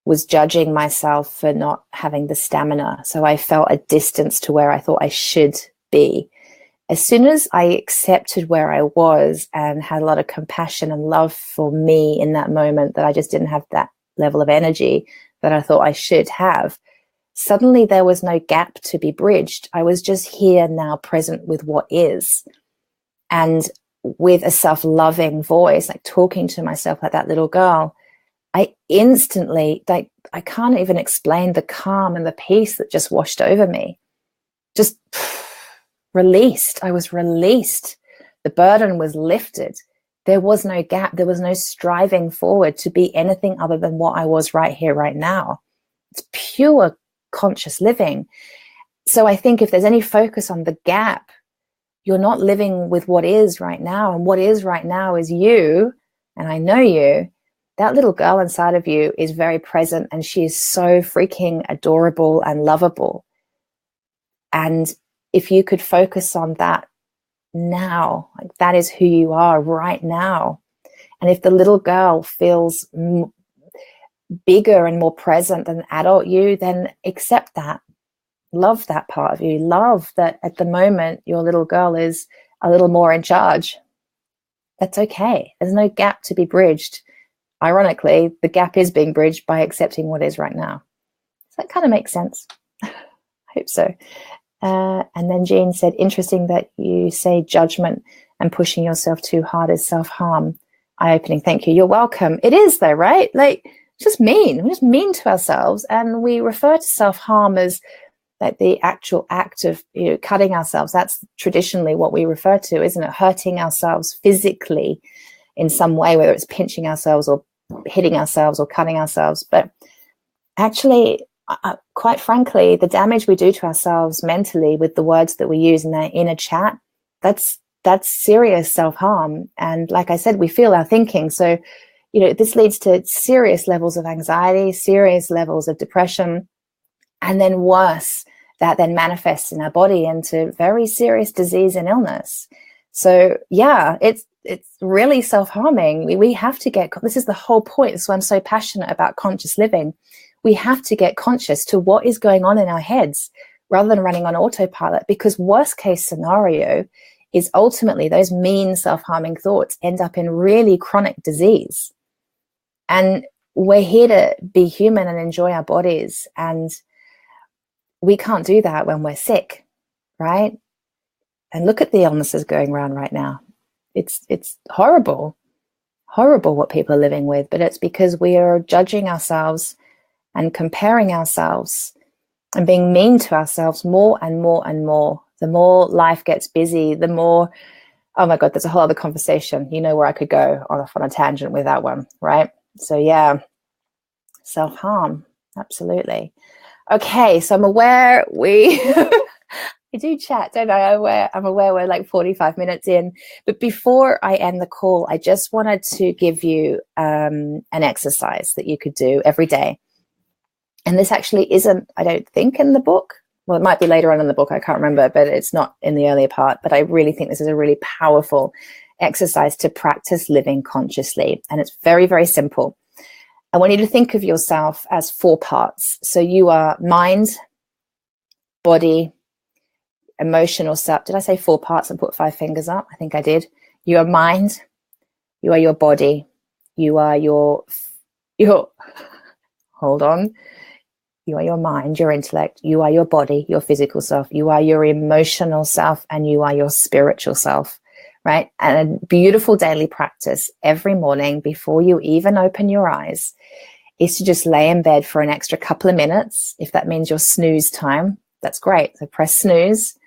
was judging myself for not having the stamina. So I felt a distance to where I thought I should be. As soon as I accepted where I was and had a lot of compassion and love for me in that moment, that I just didn't have that level of energy that I thought I should have, suddenly there was no gap to be bridged. I was just here now, present with what is. And with a self-loving voice, like talking to myself like that little girl, I instantly, like, I can't even explain the calm and the peace that just washed over me. Just released. I was released. The burden was lifted. There was no gap. There was no striving forward to be anything other than what I was right here, right now. It's pure conscious living. So I think if there's any focus on the gap, you're not living with what is right now. And what is right now is you. And I know you. That little girl inside of you is very present, and she is so freaking adorable and lovable. And if you could focus on that now, like that is who you are right now. And if the little girl feels bigger and more present than adult you, then accept that. Love that part of you. Love that at the moment your little girl is a little more in charge. That's okay. There's no gap to be bridged. Ironically, the gap is being bridged by accepting what is right now. Does that kind of make sense? I hope so. And then Jean said, interesting that you say judgment and pushing yourself too hard is self-harm. Eye-opening. Thank you. You're welcome. It is though, right? Like, it's just mean. We're just mean to ourselves. And we refer to self-harm as like the actual act of, you know, cutting ourselves. That's traditionally what we refer to, isn't it? Hurting ourselves physically in some way, whether it's pinching ourselves or hitting ourselves or cutting ourselves. But actually, quite frankly, the damage we do to ourselves mentally with the words that we use in our inner chat, that's serious self-harm. And like I said, we feel our thinking. So, you know, this leads to serious levels of anxiety, serious levels of depression, and then worse, that then manifests in our body into very serious disease and illness. So yeah, it's really self-harming. We have to get, this is the whole point. That's why I'm so passionate about conscious living. We have to get conscious to what is going on in our heads rather than running on autopilot, because worst case scenario is ultimately those mean self-harming thoughts end up in really chronic disease. And we're here to be human and enjoy our bodies. And we can't do that when we're sick, right? And look at the illnesses going around right now. It's horrible what people are living with, but it's because we are judging ourselves and comparing ourselves and being mean to ourselves more and more and more. The more life gets busy, the more, oh my God, there's a whole other conversation. You know where I could go off on a tangent with that one, right? So yeah, self-harm, absolutely. Okay, so I'm aware we I do chat, don't I? I'm aware we're like 45 minutes in. But before I end the call, I just wanted to give you an exercise that you could do every day. And this actually isn't, I don't think, in the book. Well, it might be later on in the book, I can't remember, but it's not in the earlier part. But I really think this is a really powerful exercise to practice living consciously. And it's very, very simple. I want you to think of yourself as 4 parts. So you are mind, body, emotional self. Did I say 4 parts and put 5 fingers up? I think I did. You are mind, you are your body, you are your hold on. You are your mind, your intellect, you are your body, your physical self, you are your emotional self, and you are your spiritual self, right? And a beautiful daily practice every morning before you even open your eyes is to just lay in bed for an extra couple of minutes. If that means your snooze time, that's great. So press snooze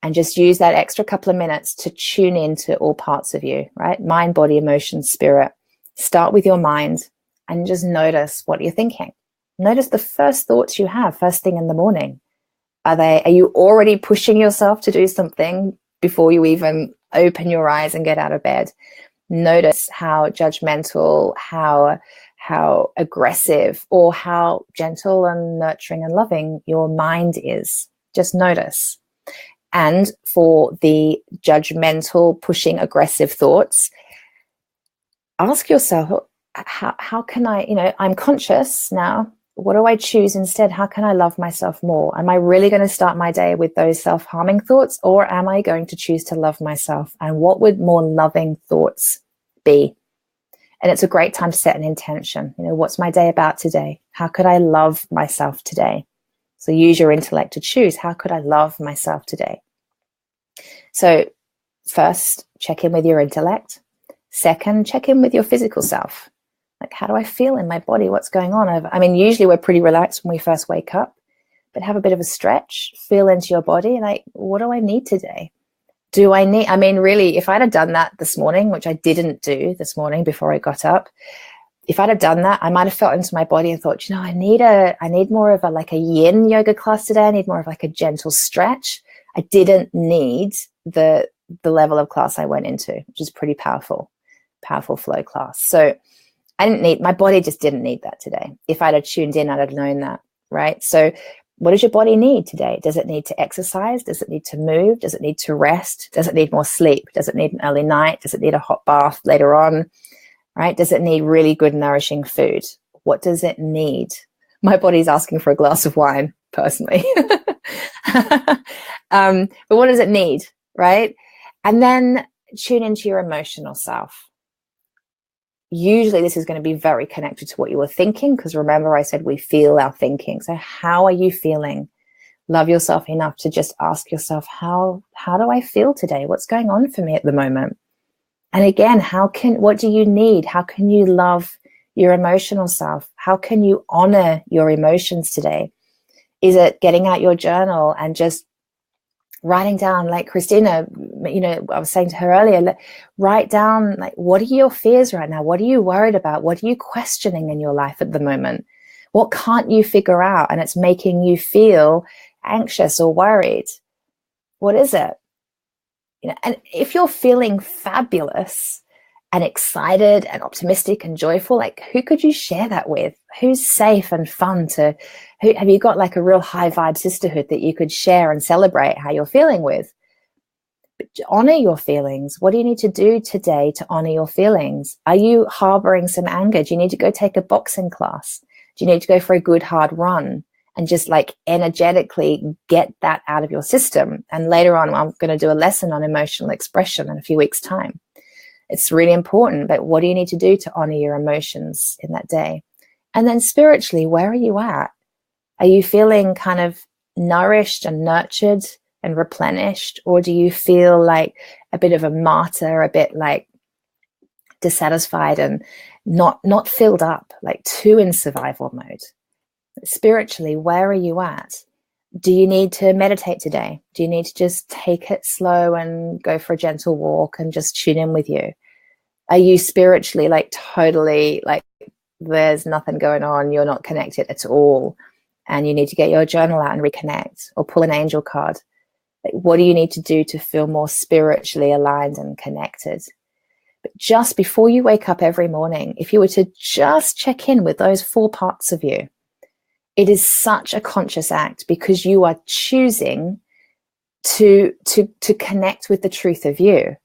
and just use that extra couple of minutes to tune into all parts of you, right? Mind, body, emotion, spirit. Start with your mind and just notice what you're thinking. Notice the first thoughts you have first thing in the morning. Are you already pushing yourself to do something before you even open your eyes and get out of bed? Notice how judgmental, how aggressive, or how gentle and nurturing and loving your mind is. Just notice. And for the judgmental, pushing, aggressive thoughts, ask yourself, how can I, I'm conscious now. What do I choose instead? How can I love myself more? Am I really going to start my day with those self-harming thoughts, or am I going to choose to love myself? And what would more loving thoughts be? And it's a great time to set an intention. What's my day about today? How could I love myself today? So use your intellect to choose, how could I love myself today? So first, check in with your intellect. Second, check in with your physical self. Like, how do I feel in my body? What's going on? Usually we're pretty relaxed when we first wake up, but have a bit of a stretch, feel into your body. Like, what do I need today? Really, if I'd have done that this morning, which I didn't do this morning before I got up, if I'd have done that, I might have felt into my body and thought, I need more of a yin yoga class today. I need more of a gentle stretch. I didn't need the level of class I went into, which is pretty powerful flow class. So my body just didn't need that today. If I'd have tuned in, I'd have known that, right? So what does your body need today? Does it need to exercise? Does it need to move? Does it need to rest? Does it need more sleep? Does it need an early night? Does it need a hot bath later on? Right? Does it need really good, nourishing food? What does it need? My body's asking for a glass of wine, personally. But what does it need, right? And then tune into your emotional self. Usually this is going to be very connected to what you were thinking, because remember I said we feel our thinking. So how are you feeling? Love yourself enough to just ask yourself, how do I feel today? What's going on for me at the moment? And again, what do you need? How can you love your emotional self? How can you honor your emotions today? Is it getting out your journal and just writing down, like Christina, I was saying to her earlier, write down, what are your fears right now? What are you worried about? What are you questioning in your life at the moment? What can't you figure out? And it's making you feel anxious or worried. What is it? And if you're feeling fabulous and excited and optimistic and joyful, who could you share that with? Who's safe and fun have you got a real high vibe sisterhood that you could share and celebrate how you're feeling with? But honor your feelings. What do you need to do today to honor your feelings? Are you harboring some anger? Do you need to go take a boxing class? Do you need to go for a good hard run and just energetically get that out of your system? And later on, I'm going to do a lesson on emotional expression in a few weeks' time. It's really important, but what do you need to do to honor your emotions in that day? And then spiritually, where are you at? Are you feeling kind of nourished and nurtured and replenished? Or do you feel like a bit of a martyr, a bit dissatisfied and not filled up, too in survival mode? Spiritually, where are you at? Do you need to meditate today? Do you need to just take it slow and go for a gentle walk and just tune in with you? Are you spiritually totally there's nothing going on, you're not connected at all, and you need to get your journal out and reconnect or pull an angel card? What do you need to do to feel more spiritually aligned and connected? But just before you wake up every morning, if you were to just check in with those 4 parts of you, it is such a conscious act, because you are choosing to connect with the truth of you.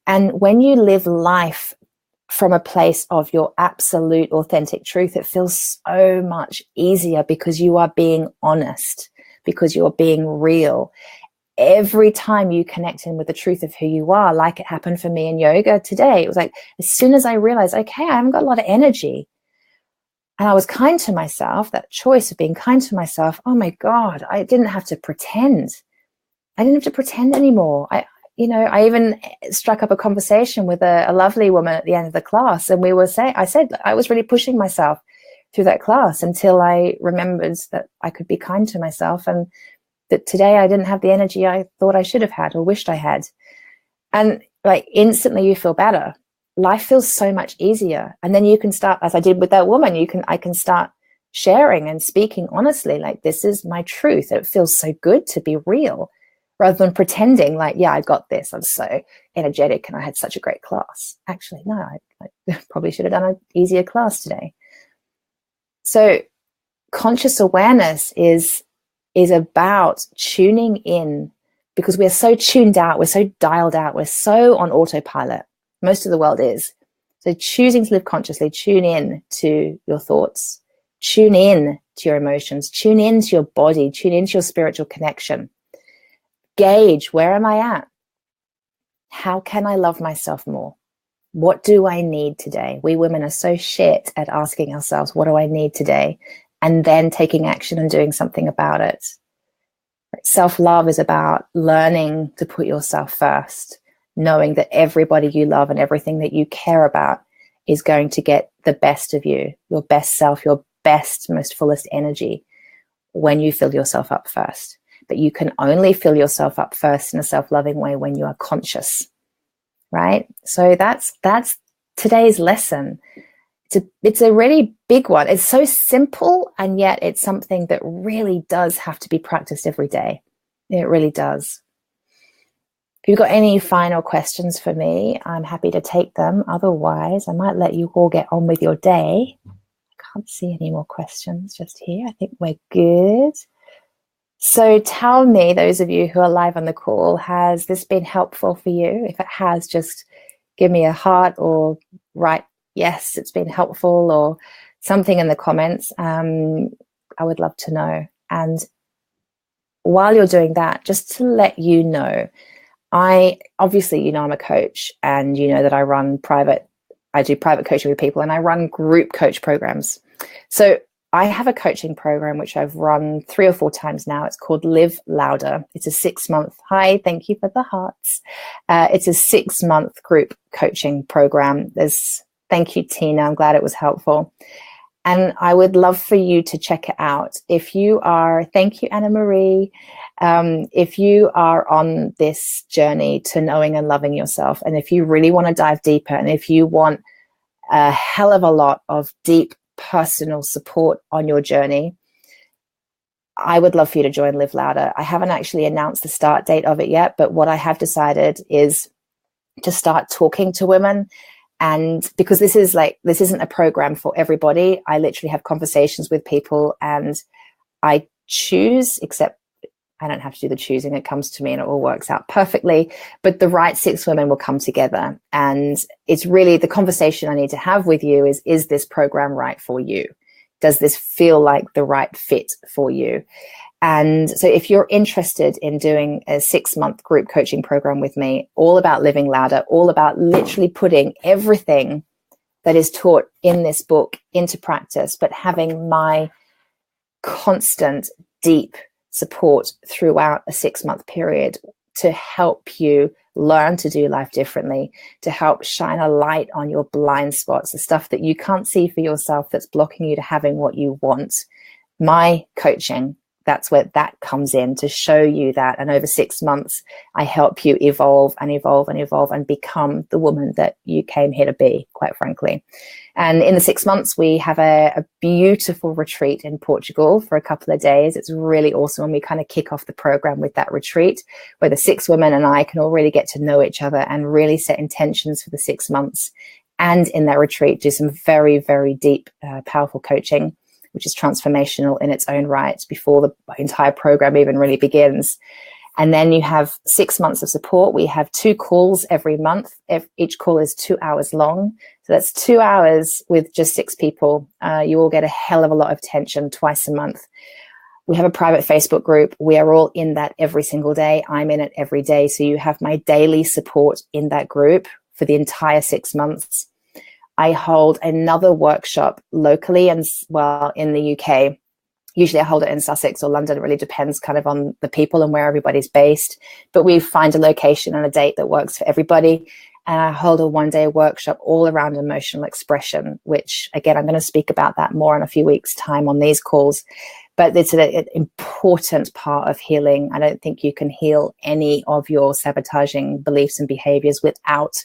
And when you live life from a place of your absolute authentic truth, it feels so much easier, because you are being honest, because you're being real. Every time you connect in with the truth of who you are, like it happened for me in yoga today, it was as soon as I realized, okay, I haven't got a lot of energy, and I was kind to myself, that choice of being kind to myself, oh my God, I didn't have to pretend. I didn't have to pretend anymore. I even struck up a conversation with a lovely woman at the end of the class, and I said I was really pushing myself through that class until I remembered that I could be kind to myself, and that today I didn't have the energy I thought I should have had or wished I had. And like instantly you feel better. Life feels so much easier. And then you can start, as I did with that woman, I can start sharing and speaking honestly, like, this is my truth. It feels so good to be real, rather than pretending like, yeah, I got this. I'm so energetic and I had such a great class. Actually, no, I probably should have done an easier class today. So conscious awareness is about tuning in, because we're so tuned out, we're so dialed out, we're so on autopilot. Most of the world is. So choosing to live consciously, tune in to your thoughts, tune in to your emotions, tune in to your body, tune into your spiritual connection. Gauge, where am I at? How can I love myself more? What do I need today? We women are so shit at asking ourselves, what do I need today? And then taking action and doing something about it. Self-love is about learning to put yourself first, knowing that everybody you love and everything that you care about is going to get the best of you, your best self, your best, most fullest energy when you fill yourself up first. But you can only fill yourself up first in a self-loving way when you are conscious, right? So that's today's lesson. It's a really big one. It's so simple, and yet it's something that really does have to be practiced every day. It really does. If you've got any final questions for me, I'm happy to take them. Otherwise, I might let you all get on with your day. I can't see any more questions just here. I think we're good. So tell me, those of you who are live on the call, has this been helpful for you? If it has, just give me a heart or write, yes, it's been helpful, or something in the comments. I would love to know. And while you're doing that, just to let you know, obviously, I'm a coach, and you know that I do private coaching with people, and I run group coach programs. So I have a coaching program which I've run 3 or 4 times now. It's called Live Louder. It's a 6-month. Hi, thank you for the hearts. It's a 6-month group coaching program. Thank you, Tina. I'm glad it was helpful. And I would love for you to check it out. Thank you, Anna Marie. If you are on this journey to knowing and loving yourself, and if you really want to dive deeper, and if you want a hell of a lot of deep personal support on your journey, I would love for you to join Live Louder. I haven't actually announced the start date of it yet, but what I have decided is to start talking to women. And because this isn't a program for everybody, I literally have conversations with people, and I choose, except I don't have to do the choosing. It comes to me and it all works out perfectly. But the right 6 women will come together. And it's really the conversation I need to have with you is this program right for you? Does this feel like the right fit for you? And so if you're interested in doing a 6-month group coaching program with me, all about living louder, all about literally putting everything that is taught in this book into practice, but having my constant, deep support throughout a 6-month period to help you learn to do life differently, to help shine a light on your blind spots, the stuff that you can't see for yourself that's blocking you to having what you want. My coaching, that's where that comes in, to show you that. And over 6 months, I help you evolve and evolve and evolve and become the woman that you came here to be, quite frankly. And in the 6 months, we have a beautiful retreat in Portugal for a couple of days. It's really awesome. And we kind of kick off the program with that retreat, where the 6 women and I can all really get to know each other and really set intentions for the 6 months. And in that retreat, do some very, very deep, powerful coaching, which is transformational in its own right, before the entire program even really begins. And then you have 6 months of support. We have 2 calls every month. Each call is 2 hours long. So that's 2 hours with just 6 people. You all get a hell of a lot of attention twice a month. We have a private Facebook group. We are all in that every single day. I'm in it every day. So you have my daily support in that group for the entire 6 months. I hold another workshop locally and in the UK Usually I hold it in Sussex or London. It really depends kind of on the people and where everybody's based. But we find a location and a date that works for everybody. And I hold a one-day workshop all around emotional expression, which, again, I'm going to speak about that more in a few weeks' time on these calls. But it's an important part of healing. I don't think you can heal any of your sabotaging beliefs and behaviors without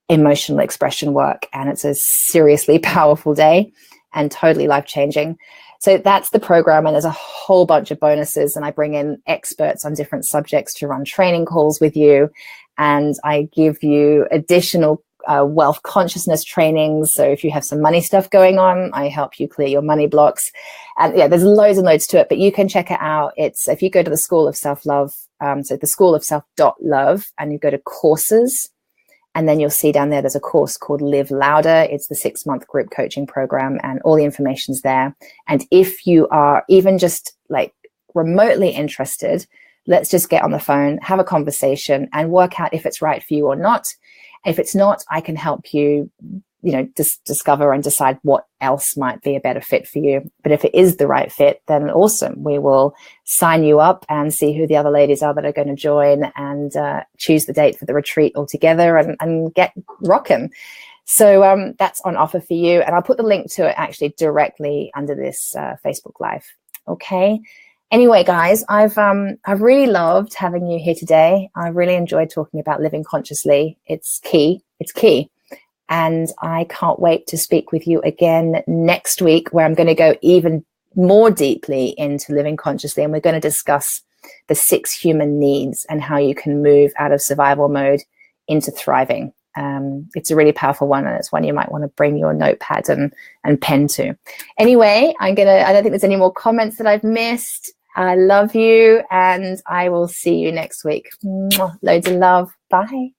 emotional expression work. And it's a seriously powerful day and totally life-changing. So that's the program, and there's a whole bunch of bonuses, and I bring in experts on different subjects to run training calls with you, and I give you additional wealth consciousness trainings. So if you have some money stuff going on, I help you clear your money blocks. And yeah, there's loads and loads to it, but you can check it out. It's, if you go to the School of Self-Love, so the School of Self.love, and you go to courses, and then you'll see down there's a course called Live Louder. It's the 6-month group coaching program, and all the information's there. And if you are even just like remotely interested, let's just get on the phone, have a conversation, and work out if it's right for you or not. If it's not, I can help you, discover and decide what else might be a better fit for you. But if it is the right fit, then awesome. We will sign you up and see who the other ladies are that are going to join, and choose the date for the retreat altogether, and get rocking. So that's on offer for you. And I'll put the link to it actually directly under this Facebook Live. Okay. Anyway, guys, I've really loved having you here today. I really enjoyed talking about living consciously. It's key. It's key. And I can't wait to speak with you again next week, where I'm going to go even more deeply into living consciously. And we're going to discuss the 6 human needs and how you can move out of survival mode into thriving. It's a really powerful one, and it's one you might want to bring your notepad and pen to. Anyway, I don't think there's any more comments that I've missed. I love you, and I will see you next week. Mwah. Loads of love. Bye.